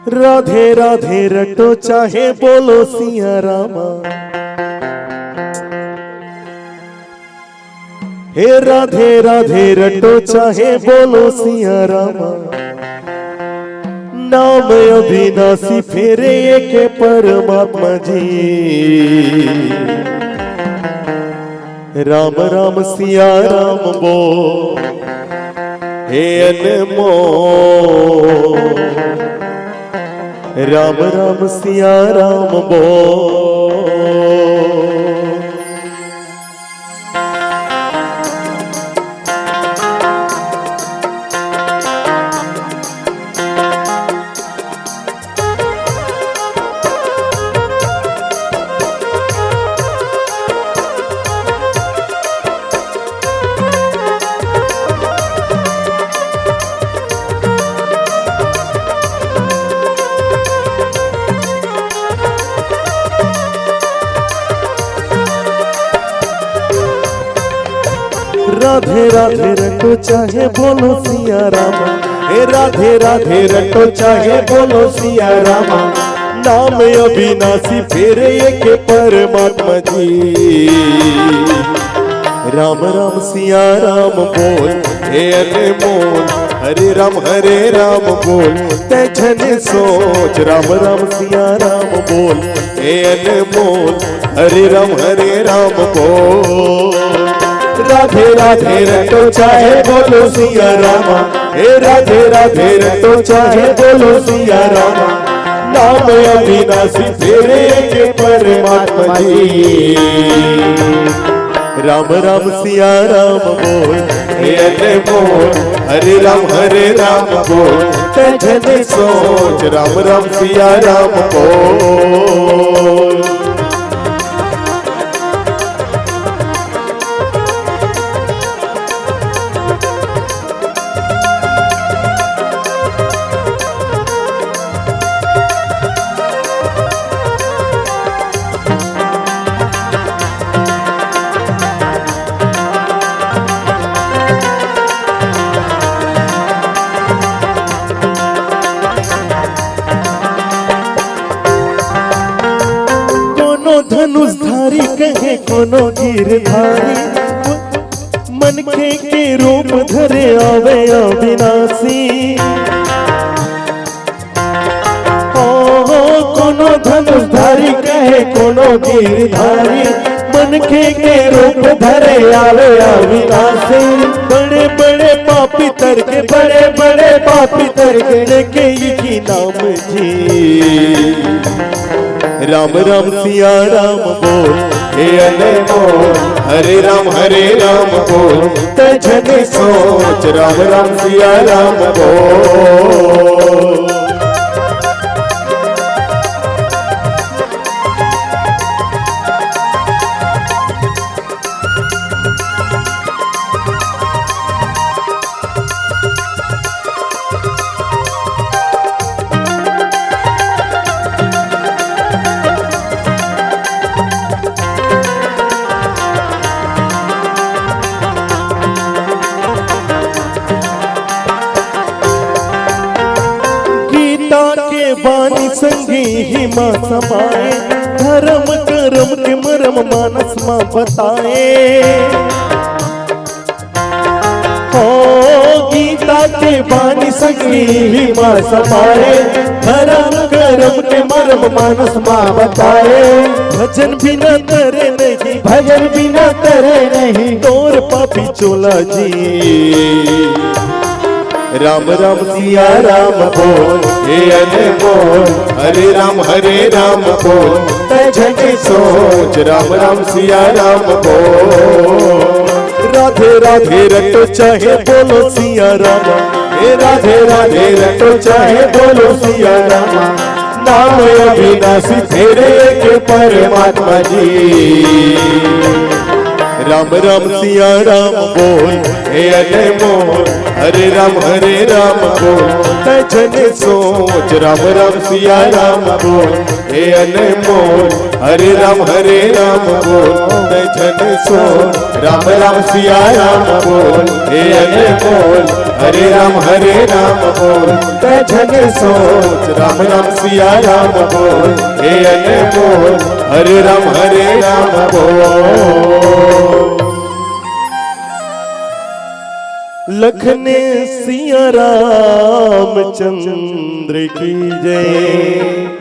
राधे राधे रटो चाहे बोलो सिया रामा, हे राधे राधे रटो चाहे बोलो सिया रामा। नाम अविनाशी फेरे के परमात्मा जी। राम राम सिया राम बोल हे अनमोल, राम राम सिया राम बोल। राधे राधे रटो चाहे बोलो सिया रामा, हे राधे राधे रटो चाहे बोलो सिया रामा। नाम अविनाशी फेरे के परमात्मा जी। राम राम सिया राम बोल हे अनमोल, हरे राम बोल तै जन सोच। राम राम सिया राम बोल हे अनमोल, हरे राम बोल। राधे राधे रटो चाहे बोलो सिया रामा, हे राधे राधे रटो चाहे बोलो सिया रामा। नाम अविनाशी फेरे के परमात्मा जी। राम राम सिया राम बोल हे अनमोल, हरे राम बोल तै जन सोच। राम राम सिया राम बोल। धनुषधारी कहे कोनो गिरधारी, मन के रूप धरे आवे अविनाशी। कोनो धनुषधारी कहे कोनो गिरधारी, मन के रूप धरे आवे अविनाशी। बड़े बड़े पापी तरके, बड़े बड़े पापी तरके लेके की नाम जी। राम राम सिया राम बोल हे अनमोल, हरे राम बोल तै जन सोच। राम राम सिया राम बोल। बानी संगी ही माँ समाए, धर्म कर्म के मरम मानस माँ बताए। हो गीता के बानी संगी ही माँ समाए, धर्म कर्म के मरम मानस माँ बताए। भजन बिना करे नहीं, भजन बिना करे नहीं तोर पापी चोला जी। राम राम सिया राम बोल हे अनमोल, हरे राम बोल तै जन सोच। राम राम सिया राम बोल। राधे राधे रटो चाहे बोलो सिया रामा, हे राधे राधे रटो चाहे बोलो सिया रामा। नाम अविनाशी फेरे के परमात्मा जी। राम राम सिया राम बोल हे अनमोल, हरे राम बोल तै जन सोच। राम राम सिया राम बोल हे अनमोल, हरे राम बोल तै जन सोच। राम सिया राम बोल हे अनमोल, हरे राम बोल तै भजन सोच, राम राम सिया राम बोल, हे अनमोल हरे राम बोल। लखने सिया राम चंद्र की जय।